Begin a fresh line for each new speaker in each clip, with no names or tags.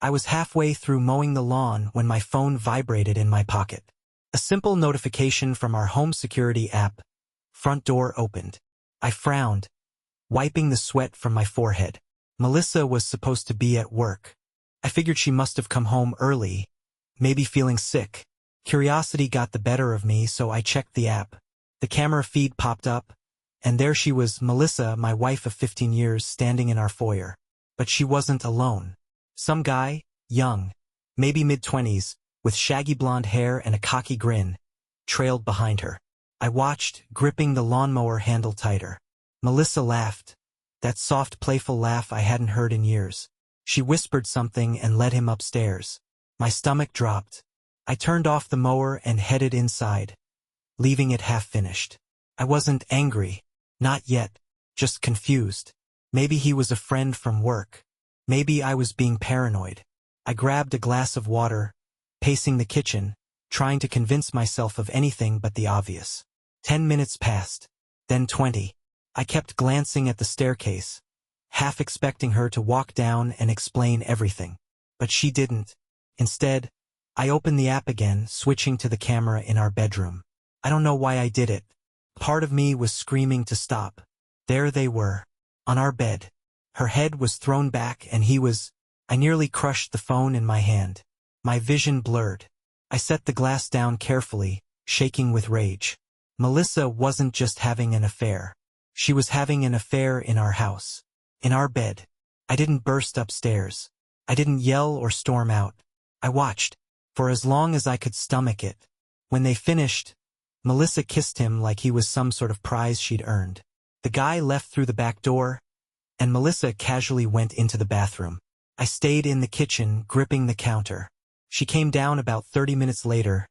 I was halfway through mowing the lawn when my phone vibrated in my pocket. A simple notification from our home security app. Front door opened. I frowned, wiping the sweat from my forehead. Melissa was supposed to be at work. I figured she must have come home early, maybe feeling sick. Curiosity got the better of me, so I checked the app. The camera feed popped up, and there she was, Melissa, my wife of 15 years, standing in our foyer. But she wasn't alone. Some guy, young, maybe mid-20s, with shaggy blonde hair and a cocky grin, trailed behind her. I watched, gripping the lawnmower handle tighter. Melissa laughed, that soft, playful laugh I hadn't heard in years. She whispered something and led him upstairs. My stomach dropped. I turned off the mower and headed inside, leaving it half-finished. I wasn't angry, not yet, just confused. Maybe he was a friend from work. Maybe I was being paranoid. I grabbed a glass of water, pacing the kitchen, trying to convince myself of anything but the obvious. 10 minutes passed, then 20. I kept glancing at the staircase, half expecting her to walk down and explain everything. But she didn't. Instead, I opened the app again, switching to the camera in our bedroom. I don't know why I did it. Part of me was screaming to stop. There they were, on our bed. Her head was thrown back and he was... I nearly crushed the phone in my hand. My vision blurred. I set the glass down carefully, shaking with rage. Melissa wasn't just having an affair. She was having an affair in our house. In our bed. I didn't burst upstairs. I didn't yell or storm out. I watched, for as long as I could stomach it. When they finished, Melissa kissed him like he was some sort of prize she'd earned. The guy left through the back door, and Melissa casually went into the bathroom. I stayed in the kitchen, gripping the counter. She came down about 30 minutes later,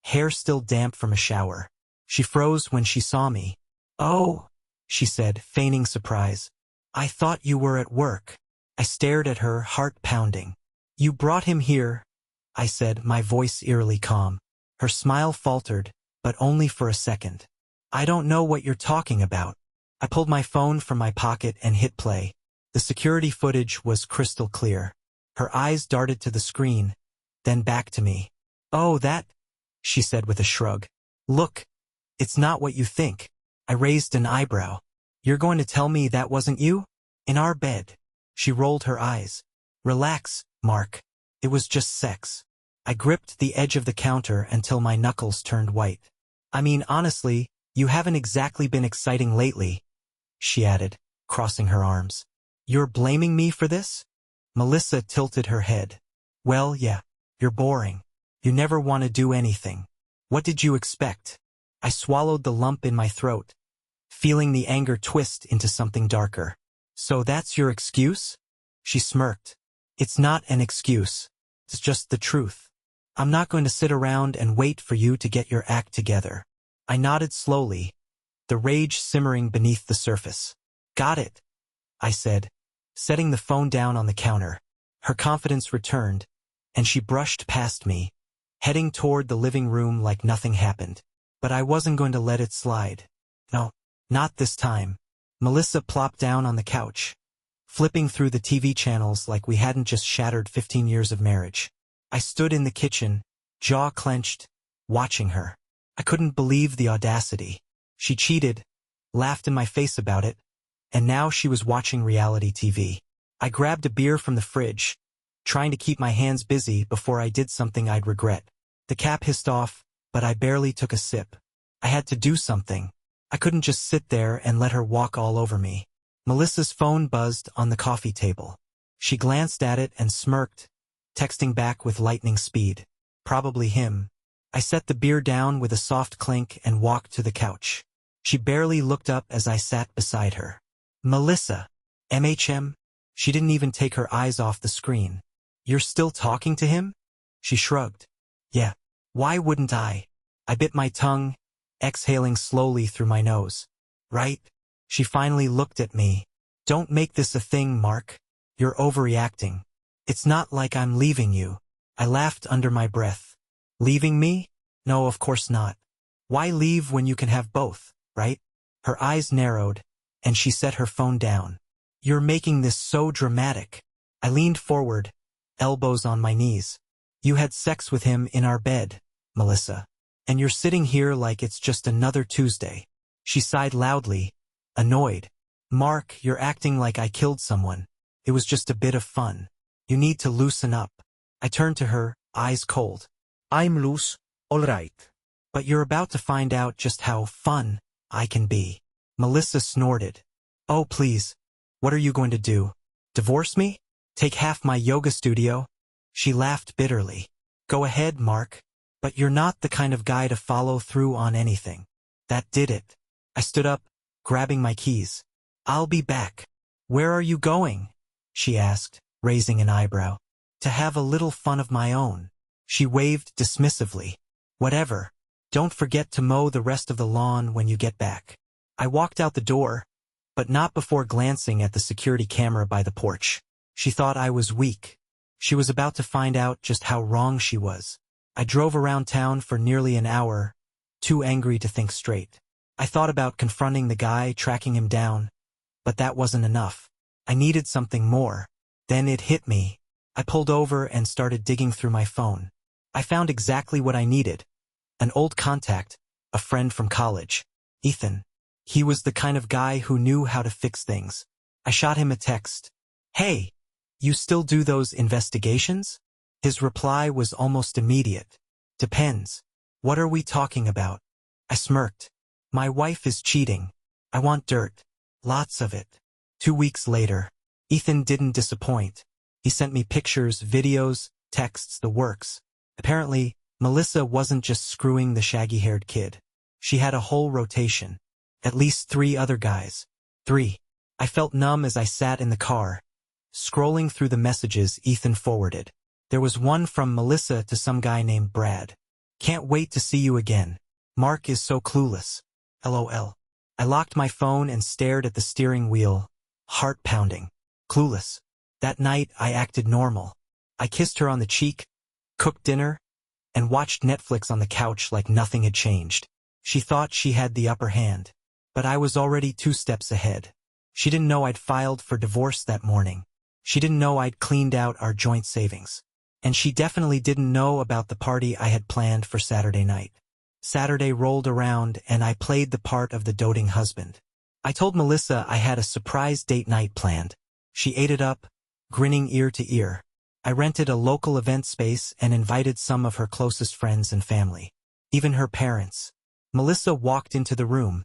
hair still damp from a shower. She froze when she saw me. "Oh," she said, feigning surprise. "I thought you were at work." I stared at her, heart pounding. "You brought him here," I said, my voice eerily calm. Her smile faltered, but only for a second. "I don't know what you're talking about." I pulled my phone from my pocket and hit play. The security footage was crystal clear. Her eyes darted to the screen, then back to me. "Oh, that," she said with a shrug. "Look, it's not what you think." I raised an eyebrow. "You're going to tell me that wasn't you? In our bed?" She rolled her eyes. "Relax, Mark. It was just sex." I gripped the edge of the counter until my knuckles turned white. "I mean, honestly, you haven't exactly been exciting lately," she added, crossing her arms. "You're blaming me for this?" Melissa tilted her head. "Well, yeah, you're boring. You never want to do anything. What did you expect?" I swallowed the lump in my throat, feeling the anger twist into something darker. "So that's your excuse?" She smirked. "It's not an excuse. It's just the truth. I'm not going to sit around and wait for you to get your act together." I nodded slowly, the rage simmering beneath the surface. "Got it," I said, setting the phone down on the counter. Her confidence returned, and she brushed past me, heading toward the living room like nothing happened. But I wasn't going to let it slide. No, not this time. Melissa plopped down on the couch, flipping through the TV channels like we hadn't just shattered 15 years of marriage. I stood in the kitchen, jaw clenched, watching her. I couldn't believe the audacity. She cheated, laughed in my face about it, and now she was watching reality TV. I grabbed a beer from the fridge, trying to keep my hands busy before I did something I'd regret. The cap hissed off, but I barely took a sip. I had to do something. I couldn't just sit there and let her walk all over me. Melissa's phone buzzed on the coffee table. She glanced at it and smirked, texting back with lightning speed. Probably him. I set the beer down with a soft clink and walked to the couch. She barely looked up as I sat beside her. "Melissa. MHM?" She didn't even take her eyes off the screen. "You're still talking to him?" She shrugged. "Yeah. Why wouldn't I?" I bit my tongue, exhaling slowly through my nose. "Right?" She finally looked at me. "Don't make this a thing, Mark. You're overreacting. It's not like I'm leaving you." I laughed under my breath. "Leaving me? No, of course not. Why leave when you can have both, right?" Her eyes narrowed, and she set her phone down. "You're making this so dramatic." I leaned forward, elbows on my knees. You had sex with him in our bed, Melissa. And you're sitting here like it's just another Tuesday. She sighed loudly, annoyed. Mark, you're acting like I killed someone. It was just a bit of fun. You need to loosen up. I turned to her, eyes cold.
I'm loose, all right.
But you're about to find out just how fun I can be. Melissa snorted. Oh, please. What are you going to do? Divorce me? Take half my yoga studio? She laughed bitterly. Go ahead, Mark. But you're not the kind of guy to follow through on anything. That did it. I stood up, grabbing my keys. I'll be back. Where are you going? She asked, raising an eyebrow. To have a little fun of my own. She waved dismissively. Whatever. Don't forget to mow the rest of the lawn when you get back. I walked out the door, but not before glancing at the security camera by the porch. She thought I was weak. She was about to find out just how wrong she was. I drove around town for nearly an hour, too angry to think straight. I thought about confronting the guy, tracking him down, but that wasn't enough. I needed something more. Then it hit me. I pulled over and started digging through my phone. I found exactly what I needed. An old contact, a friend from college. Ethan. He was the kind of guy who knew how to fix things. I shot him a text. Hey, you still do those investigations? His reply was almost immediate. Depends. What are we talking about? I smirked. My wife is cheating. I want dirt. Lots of it. 2 weeks later. Ethan didn't disappoint. He sent me pictures, videos, texts, the works. Apparently, Melissa wasn't just screwing the shaggy-haired kid. She had a whole rotation. At least 3 other guys. 3. I felt numb as I sat in the car, scrolling through the messages Ethan forwarded. There was one from Melissa to some guy named Brad. Can't wait to see you again. Mark is so clueless. LOL. I locked my phone and stared at the steering wheel, heart pounding. Clueless. That night I acted normal. I kissed her on the cheek, cooked dinner, and watched Netflix on the couch like nothing had changed. She thought she had the upper hand, but I was already 2 steps ahead. She didn't know I'd filed for divorce that morning. She didn't know I'd cleaned out our joint savings. And she definitely didn't know about the party I had planned for Saturday night. Saturday rolled around and I played the part of the doting husband. I told Melissa I had a surprise date night planned. She ate it up, grinning ear to ear. I rented a local event space and invited some of her closest friends and family. Even her parents. Melissa walked into the room,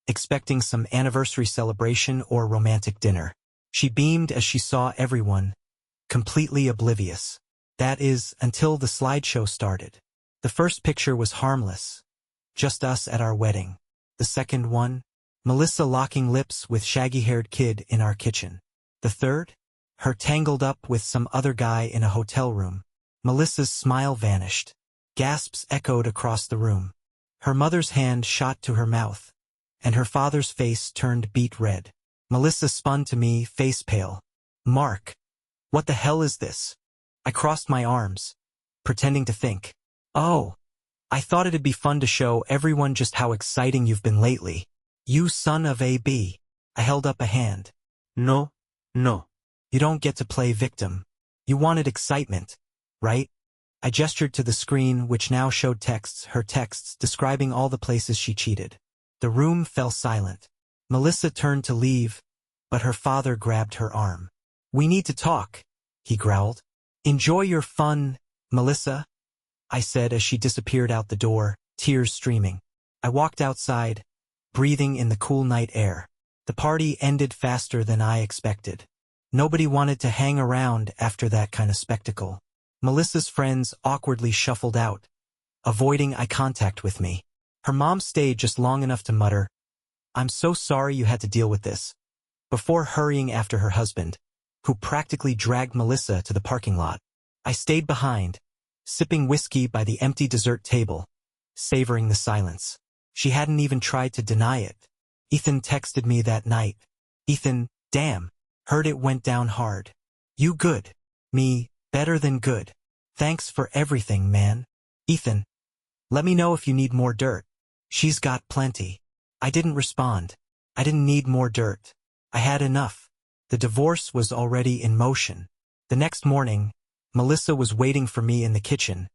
expecting some anniversary celebration or romantic dinner. She beamed as she saw everyone, completely oblivious. That is, until the slideshow started. The first picture was harmless. Just us at our wedding. The second one, Melissa locking lips with shaggy-haired kid in our kitchen. The third, her tangled up with some other guy in a hotel room. Melissa's smile vanished. Gasps echoed across the room. Her mother's hand shot to her mouth, and her father's face turned beet red. Melissa spun to me, face pale. Mark, what the hell is this? I crossed my arms, pretending to think. Oh, I thought it'd be fun to show everyone just how exciting you've been lately. You son of a b. I held up a hand. No. You don't get to play victim. You wanted excitement, right? I gestured to the screen, which now showed her texts describing all the places she cheated. The room fell silent. Melissa turned to leave, but her father grabbed her arm. We need to talk, he growled. Enjoy your fun, Melissa, I said as she disappeared out the door, tears streaming. I walked outside, breathing in the cool night air. The party ended faster than I expected. Nobody wanted to hang around after that kind of spectacle. Melissa's friends awkwardly shuffled out, avoiding eye contact with me. Her mom stayed just long enough to mutter, I'm so sorry you had to deal with this, before hurrying after her husband, who practically dragged Melissa to the parking lot. I stayed behind, sipping whiskey by the empty dessert table, savoring the silence. She hadn't even tried to deny it. Ethan texted me that night. Ethan, damn, heard it went down hard. You good. Me, better than good. Thanks for everything, man. Ethan, let me know if you need more dirt. She's got plenty. I didn't respond. I didn't need more dirt. I had enough. The divorce was already in motion. The next morning, Melissa was waiting for me in the kitchen,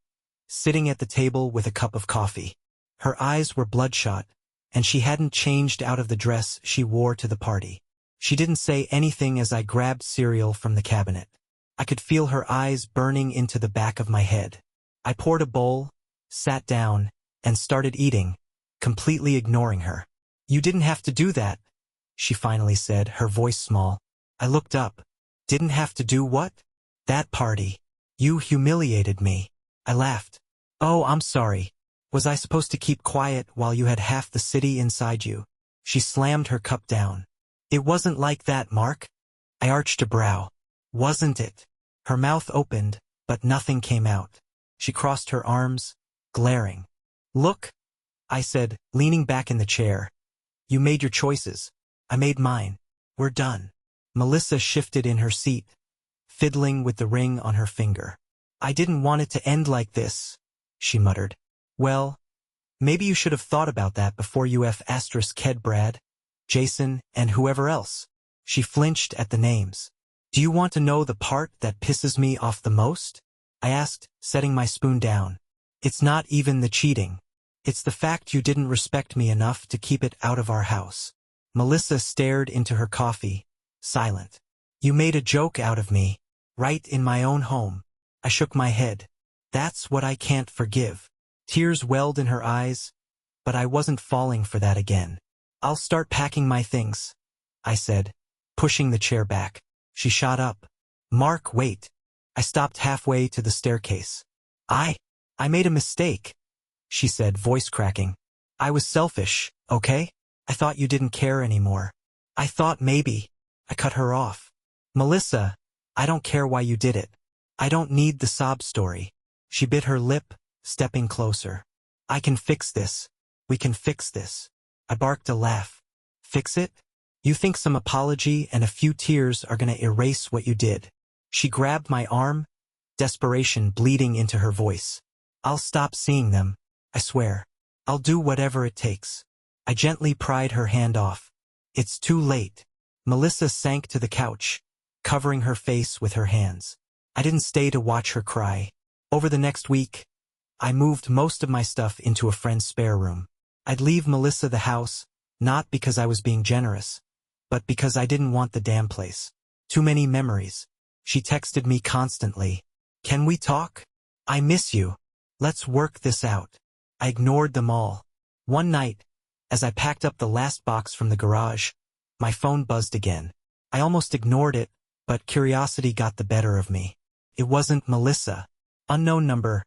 sitting at the table with a cup of coffee. Her eyes were bloodshot, and she hadn't changed out of the dress she wore to the party. She didn't say anything as I grabbed cereal from the cabinet. I could feel her eyes burning into the back of my head. I poured a bowl, sat down, and started eating, completely ignoring her. "You didn't have to do that," she finally said, her voice small. I looked up. "Didn't have to do what?" "That party. You humiliated me." I laughed. "Oh, I'm sorry. Was I supposed to keep quiet while you had half the city inside you?" She slammed her cup down. "It wasn't like that, Mark." I arched a brow. "Wasn't it?" Her mouth opened, but nothing came out. She crossed her arms, glaring. "Look," I said, leaning back in the chair. "You made your choices. I made mine. We're done." Melissa shifted in her seat, fiddling with the ring on her finger. "I didn't want it to end like this," she muttered. "Well, maybe you should have thought about that before you ked Brad, Jason, and whoever else." She flinched at the names. "Do you want to know the part that pisses me off the most?" I asked, setting my spoon down. "It's not even the cheating. It's the fact you didn't respect me enough to keep it out of our house." Melissa stared into her coffee, silent. "You made a joke out of me, right in my own home." I shook my head. "That's what I can't forgive." Tears welled in her eyes, but I wasn't falling for that again. "I'll start packing my things," I said, pushing the chair back. She shot up. "Mark, wait." I stopped halfway to the staircase. I made a mistake," she said, voice cracking. "I was selfish, okay? I thought you didn't care anymore. I thought maybe." I cut her off. "Melissa, I don't care why you did it. I don't need the sob story." She bit her lip, stepping closer. "I can fix this. We can fix this." I barked a laugh. "Fix it? You think some apology and a few tears are gonna erase what you did?" She grabbed my arm, desperation bleeding into her voice. "I'll stop seeing them, I swear. I'll do whatever it takes." I gently pried her hand off. "It's too late." Melissa sank to the couch, covering her face with her hands. I didn't stay to watch her cry. Over the next week, I moved most of my stuff into a friend's spare room. I'd leave Melissa the house, not because I was being generous, but because I didn't want the damn place. Too many memories. She texted me constantly. "Can we talk? I miss you. Let's work this out." I ignored them all. One night, as I packed up the last box from the garage, my phone buzzed again. I almost ignored it, but curiosity got the better of me. It wasn't Melissa. Unknown number.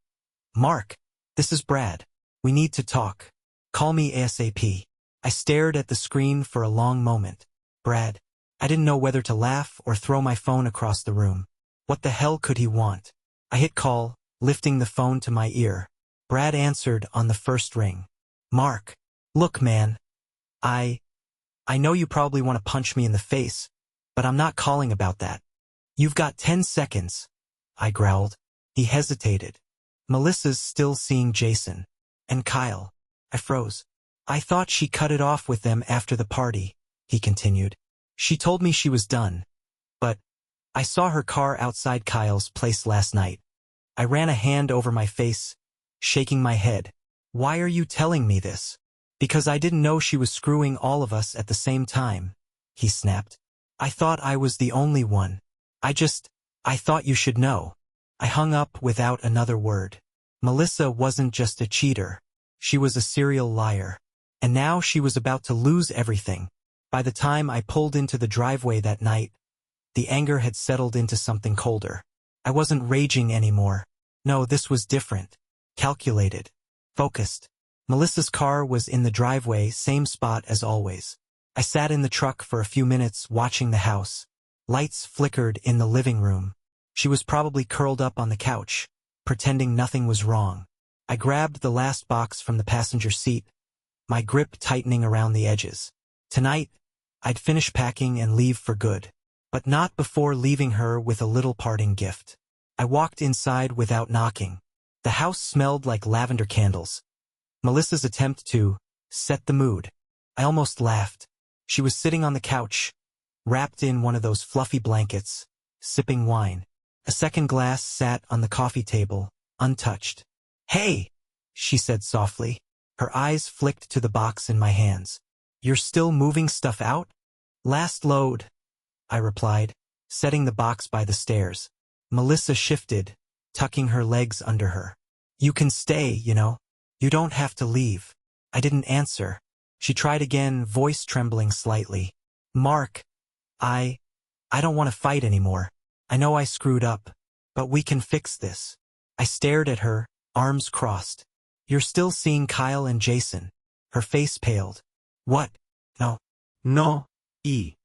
"Mark, this is Brad. We need to talk. Call me ASAP." I stared at the screen for a long moment. Brad. I didn't know whether to laugh or throw my phone across the room. What the hell could he want? I hit call, lifting the phone to my ear. Brad answered on the first ring. "Mark. Look, man. I know you probably want to punch me in the face, but I'm not calling about that." "You've got 10 seconds, I growled. He hesitated. "Melissa's still seeing Jason. And Kyle." I froze. "I thought she cut it off with them after the party," he continued. "She told me she was done. But I saw her car outside Kyle's place last night." I ran a hand over my face, shaking my head. "Why are you telling me this?" "Because I didn't know she was screwing all of us at the same time," he snapped. "I thought I was the only one. I thought you should know." I hung up without another word. Melissa wasn't just a cheater. She was a serial liar. And now she was about to lose everything. By the time I pulled into the driveway that night, the anger had settled into something colder. I wasn't raging anymore. No, this was different. Calculated. Focused. Melissa's car was in the driveway, same spot as always. I sat in the truck for a few minutes watching the house. Lights flickered in the living room. She was probably curled up on the couch, pretending nothing was wrong. I grabbed the last box from the passenger seat, my grip tightening around the edges. Tonight, I'd finish packing and leave for good. But not before leaving her with a little parting gift. I walked inside without knocking. The house smelled like lavender candles. Melissa's attempt to set the mood. I almost laughed. She was sitting on the couch, wrapped in one of those fluffy blankets, sipping wine. A second glass sat on the coffee table, untouched. "Hey," she said softly. Her eyes flicked to the box in my hands. "You're still moving stuff out?" "Last load," I replied, setting the box by the stairs. Melissa shifted, tucking her legs under her. "You can stay, you know. You don't have to leave." I didn't answer. She tried again, voice trembling slightly. "Mark, I don't want to fight anymore. I know I screwed up, but we can fix this." I stared at her, arms crossed. "You're still seeing Kyle and Jason." Her face paled. "What? No."
No. I.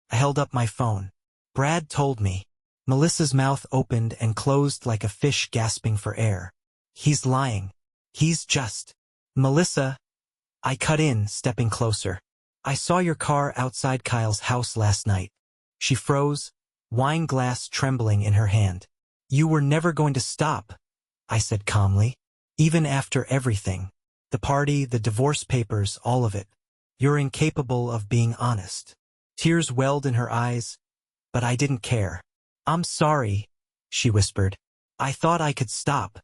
I held up my phone. "Brad told me." Melissa's mouth opened and closed like a fish gasping for air. "He's lying. He's just—" "Melissa," I cut in, stepping closer. "I saw your car outside Kyle's house last night." She froze, wine glass trembling in her hand. "You were never going to stop," I said calmly. "Even after everything. The party, the divorce papers, all of it. You're incapable of being honest." Tears welled in her eyes, but I didn't care. "I'm sorry," she whispered. "I thought I could stop."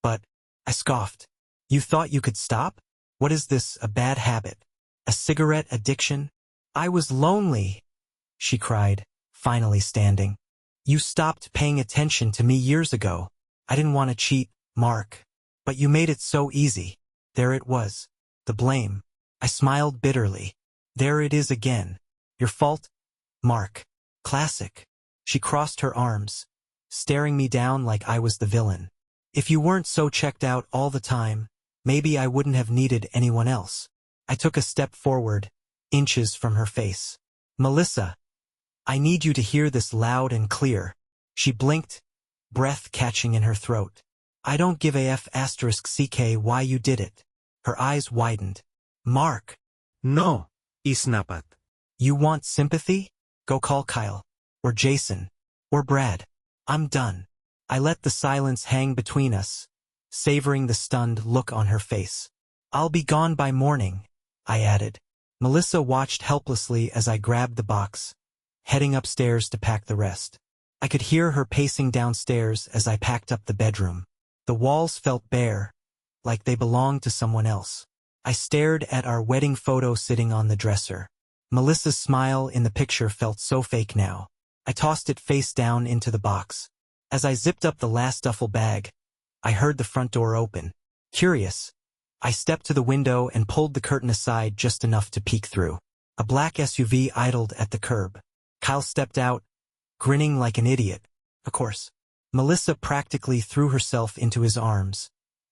"But," I scoffed. "You thought you could stop? What is this, a bad habit? A cigarette addiction?" "I was lonely," she cried, finally standing. "You stopped paying attention to me years ago. I didn't want to cheat, Mark. But you made it so easy." There it was. The blame. I smiled bitterly. "There it is again. Your fault, Mark. Classic." She crossed her arms, staring me down like I was the villain. "If you weren't so checked out all the time, maybe I wouldn't have needed anyone else." I took a step forward, inches from her face. "Melissa, I need you to hear this loud and clear." She blinked, breath catching in her throat. "I don't give a f***ck why you did it." Her eyes widened. "Mark."
No. I snapped.
"You want sympathy? Go call Kyle. Or Jason. Or Brad. I'm done." I let the silence hang between us, savoring the stunned look on her face. "I'll be gone by morning," I added. Melissa watched helplessly as I grabbed the box, heading upstairs to pack the rest. I could hear her pacing downstairs as I packed up the bedroom. The walls felt bare, like they belonged to someone else. I stared at our wedding photo sitting on the dresser. Melissa's smile in the picture felt so fake now. I tossed it face down into the box. As I zipped up the last duffel bag, I heard the front door open. Curious, I stepped to the window and pulled the curtain aside just enough to peek through. A black SUV idled at the curb. Kyle stepped out, grinning like an idiot. Of course. Melissa practically threw herself into his arms,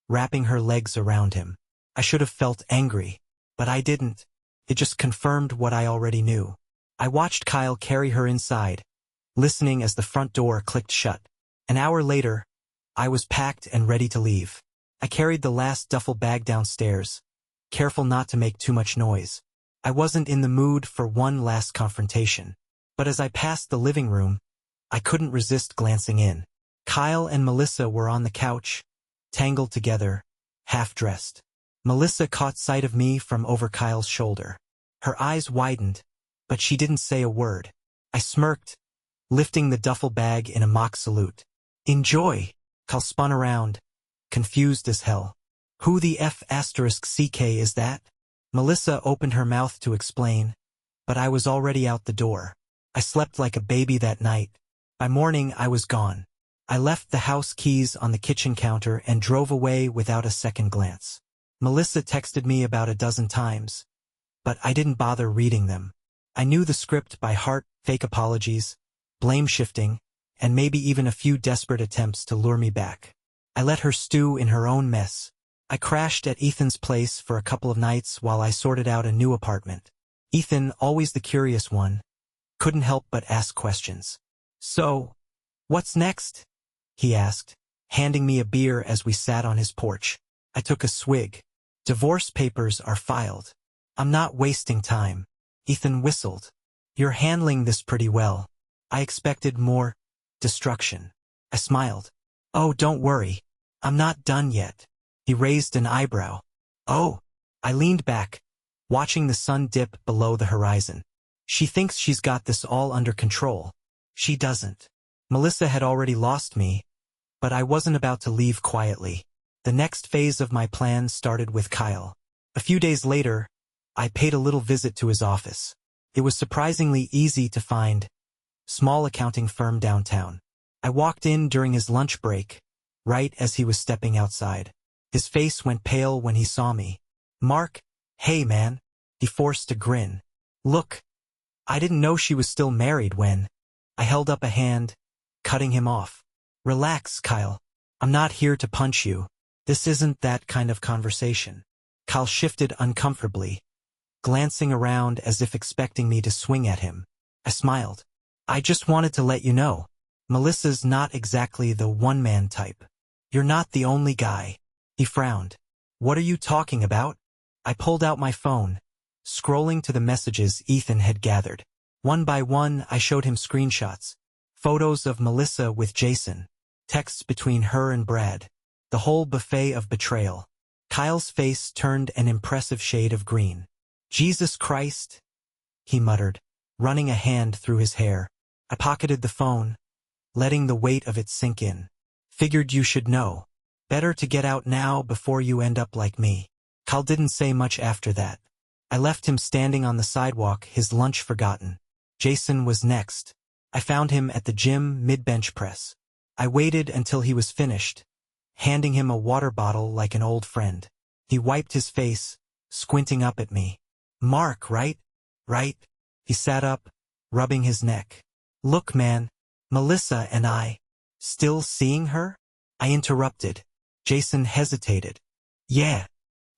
wrapping her legs around him. I should have felt angry, but I didn't. It just confirmed what I already knew. I watched Kyle carry her inside, listening as the front door clicked shut. An hour later, I was packed and ready to leave. I carried the last duffel bag downstairs, careful not to make too much noise. I wasn't in the mood for one last confrontation. But as I passed the living room, I couldn't resist glancing in. Kyle and Melissa were on the couch, tangled together, half-dressed. Melissa caught sight of me from over Kyle's shoulder. Her eyes widened, but she didn't say a word. I smirked, lifting the duffel bag in a mock salute. "Enjoy." Kyle spun around, confused as hell. "Who the f***ck is that?" Melissa opened her mouth to explain, but I was already out the door. I slept like a baby that night. By morning, I was gone. I left the house keys on the kitchen counter and drove away without a second glance. Melissa texted me about a dozen times, but I didn't bother reading them. I knew the script by heart, fake apologies, blame shifting, and maybe even a few desperate attempts to lure me back. I let her stew in her own mess. I crashed at Ethan's place for a couple of nights while I sorted out a new apartment. Ethan, always the curious one, couldn't help but ask questions. "So, what's next?" he asked, handing me a beer as we sat on his porch. I took a swig. "Divorce papers are filed. I'm not wasting time." Ethan whistled. "You're handling this pretty well. I expected more destruction." I smiled. "Oh, don't worry. I'm not done yet." He raised an eyebrow. "Oh." I leaned back, watching the sun dip below the horizon. "She thinks she's got this all under control. She doesn't." Melissa had already lost me, but I wasn't about to leave quietly. The next phase of my plan started with Kyle. A few days later, I paid a little visit to his office. It was surprisingly easy to find. Small accounting firm downtown. I walked in during his lunch break, right as he was stepping outside. His face went pale when he saw me. "Mark, hey man." He forced a grin. "Look, I didn't know she was still married when." I held up a hand, cutting him off. "Relax, Kyle. I'm not here to punch you. This isn't that kind of conversation." Kyle shifted uncomfortably, glancing around as if expecting me to swing at him. I smiled. "I just wanted to let you know, Melissa's not exactly the one-man type. You're not the only guy." He frowned. "What are you talking about?" I pulled out my phone, scrolling to the messages Ethan had gathered. One by one, I showed him screenshots, photos of Melissa with Jason, texts between her and Brad, the whole buffet of betrayal. Kyle's face turned an impressive shade of green. "Jesus Christ," he muttered, running a hand through his hair. I pocketed the phone, letting the weight of it sink in. "Figured you should know. Better to get out now before you end up like me." Kyle didn't say much after that. I left him standing on the sidewalk, his lunch forgotten. Jason was next. I found him at the gym mid-bench press. I waited until he was finished, handing him a water bottle like an old friend. He wiped his face, squinting up at me. "Mark, right? Right?" He sat up, rubbing his neck. "Look, man, Melissa and I." "Still seeing her?" I interrupted. Jason hesitated. "Yeah."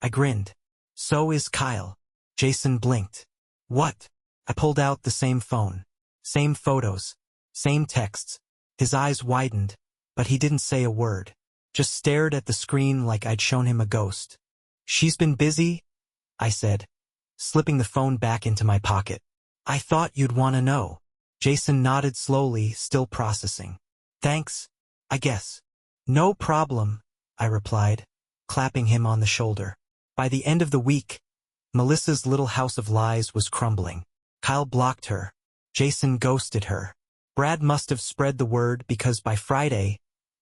I grinned. "So is Kyle." Jason blinked. "What?" I pulled out the same phone. Same photos. Same texts. His eyes widened, but he didn't say a word. Just stared at the screen like I'd shown him a ghost. "She's been busy?" I said, slipping the phone back into my pocket. "I thought you'd want to know." Jason nodded slowly, still processing. "Thanks, I guess." "No problem," I replied, clapping him on the shoulder. By the end of the week, Melissa's little house of lies was crumbling. Kyle blocked her. Jason ghosted her. Brad must have spread the word because by Friday,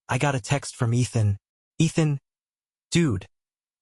I got a text from Ethan. "Ethan, dude,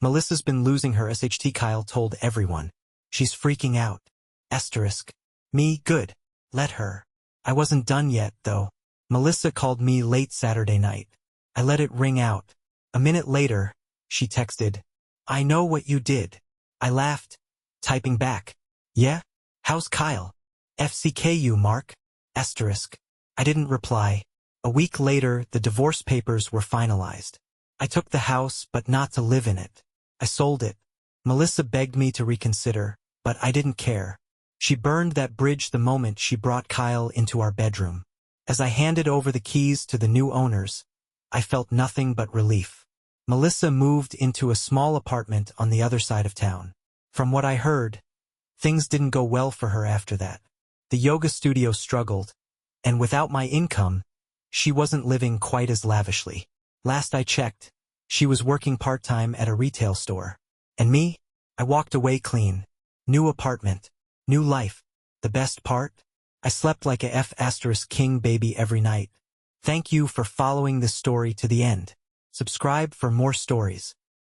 Melissa's been losing her SHT." Kyle told everyone. "She's freaking out. Asterisk. Me, good. Let her." I wasn't done yet, though. Melissa called me late Saturday night. I let it ring out. A minute later, she texted, "I know what you did." I laughed, typing back, "Yeah? How's Kyle? FCKU, Mark? Asterisk." I didn't reply. A week later, the divorce papers were finalized. I took the house, but not to live in it. I sold it. Melissa begged me to reconsider, but I didn't care. She burned that bridge the moment she brought Kyle into our bedroom. As I handed over the keys to the new owners, I felt nothing but relief. Melissa moved into a small apartment on the other side of town. From what I heard, things didn't go well for her after that. The yoga studio struggled, and without my income, she wasn't living quite as lavishly. Last I checked, she was working part-time at a retail store. And me? I walked away clean. New apartment. New life. The best part? I slept like a *king baby every night. Thank you for following this story to the end. Subscribe for more stories.